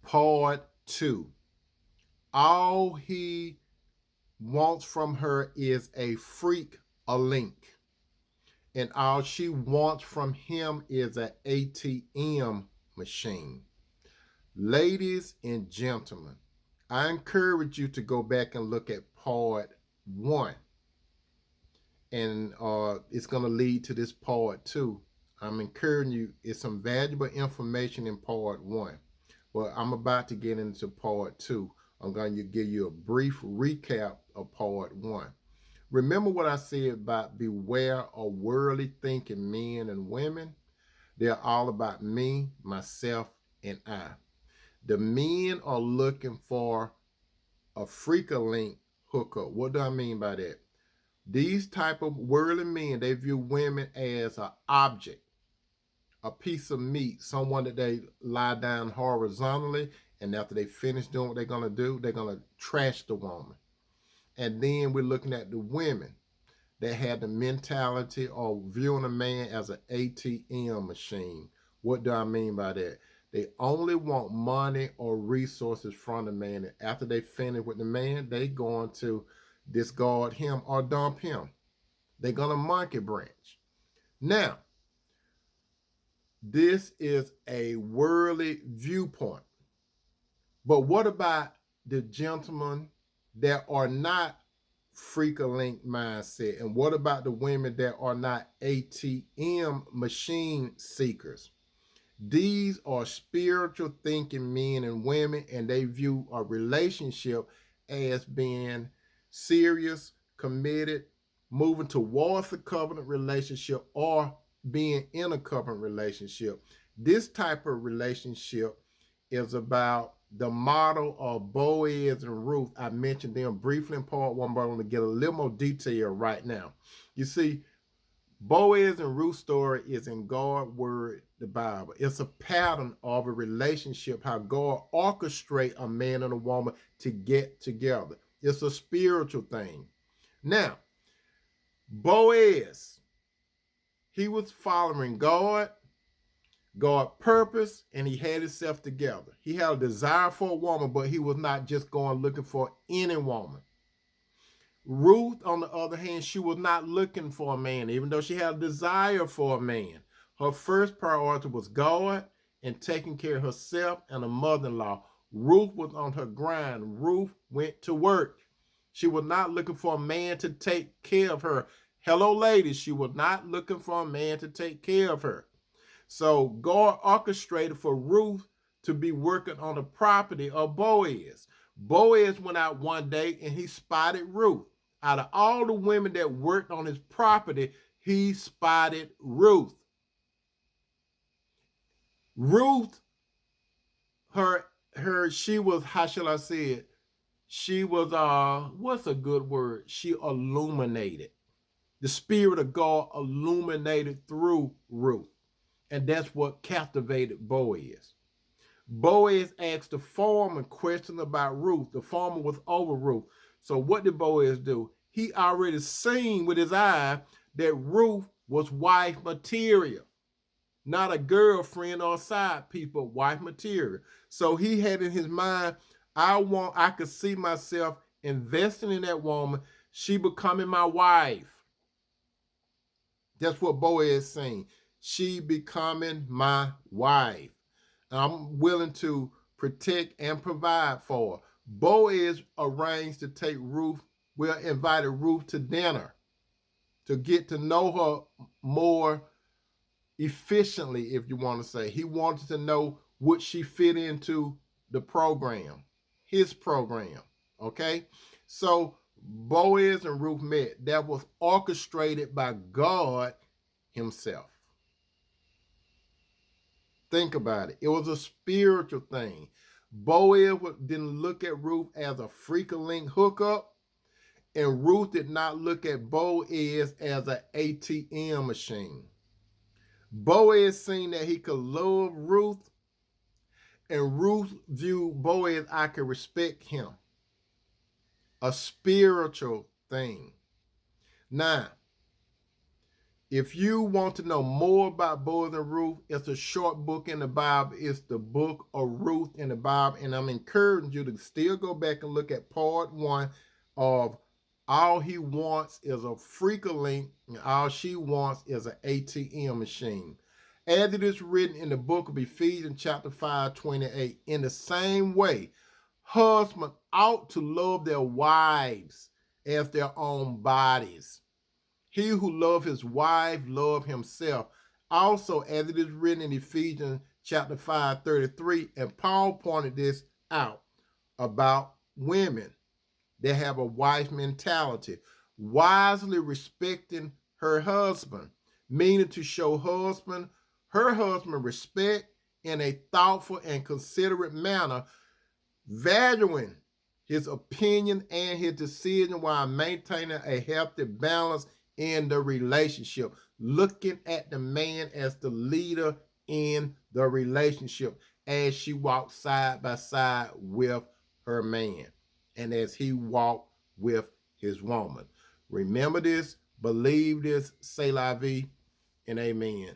Part 2. All he wants from her is a Freek-A-Leek. And all she wants from him is an ATM machine. Ladies and gentlemen, I encourage you to go back and look at part 1. And it's going to lead to this part 2. I'm encouraging you, it's some valuable information in part 1. Well, I'm about to get into part 2. I'm going to give you a brief recap of part 1. Remember what I said about beware of worldly thinking men and women? They're all about me, myself, and I. The men are looking for a Freek-A-Leek hookup. What do I mean by that? These type of worldly men, they view women as an object, a piece of meat, someone that they lie down horizontally, and after they finish doing what they're going to do, they're going to trash the woman. And then we're looking at the women that had the mentality of viewing a man as an ATM machine. What do I mean by that? They only want money or resources from the man. And after they finish with the man, they going to discard him or dump him. They're going to monkey branch. Now, this is a worldly viewpoint. But what about the gentlemen that are not Freek-A-Leek mindset? And what about the women that are not ATM machine seekers? These are spiritual thinking men and women, and they view a relationship as being serious, committed, moving towards a covenant relationship, or being in a covenant relationship. This type of relationship is about the model of Boaz and Ruth. I mentioned them briefly in part 1, but I want to get a little more detail right now. You see, Boaz and Ruth's story is in God's word, the Bible. It's a pattern of a relationship, how God orchestrates a man and a woman to get together. It's a spiritual thing. Now, Boaz, he was following God purpose, and he had himself together. He had a desire for a woman, but he was not just going looking for any woman. Ruth, on the other hand, she was not looking for a man, even though she had a desire for a man. Her first priority was God and taking care of herself and her mother-in-law. Ruth was on her grind. Ruth went to work. She was not looking for a man to take care of her. Hello, ladies. She was not looking for a man to take care of her. So God orchestrated for Ruth to be working on the property of Boaz. Boaz went out one day and he spotted Ruth. Out of all the women that worked on his property, he spotted Ruth. Ruth, she was, how shall I say it? She was, what's a good word? She illuminated. The Spirit of God illuminated through Ruth. And that's what captivated Boaz. Boaz asked the foreman questions about Ruth. The foreman was over Ruth. So what did Boaz do? He already seen with his eye that Ruth was wife material, not a girlfriend or side people, wife material. So he had in his mind, I could see myself investing in that woman, she becoming my wife. That's what Boaz saying. She becoming my wife. I'm willing to protect and provide for her. Boaz arranged to take Ruth, invited Ruth to dinner to get to know her more efficiently, if you want to say. He wanted to know would she fit into the program, his program, okay? So Boaz and Ruth met. That was orchestrated by God himself. Think about it. It was a spiritual thing. Boaz didn't look at Ruth as a Freek-A-Leek hookup, and Ruth did not look at Boaz as an ATM machine. Boaz seen that he could love Ruth, and Ruth viewed Boaz, I could respect him. A spiritual thing. Now, If you want to know more about Boaz and Ruth, it's a short book in the Bible. It's the book of Ruth in the Bible. And I'm encouraging you to still go back and look at part 1 of all he wants is a Freek-A-Leek, and all she wants is an ATM machine. As it is written in the book of Ephesians chapter 5:28, in the same way, husbands ought to love their wives as their own bodies. He who loves his wife love himself. Also, as it is written in Ephesians chapter 5:33, and Paul pointed this out about women that have a wife mentality, wisely respecting her husband, meaning to show her husband respect in a thoughtful and considerate manner, valuing his opinion and his decision while maintaining a healthy balance in the relationship, looking at the man as the leader in the relationship as she walks side by side with her man and as he walked with his woman. Remember this, believe this, say la vie, and amen.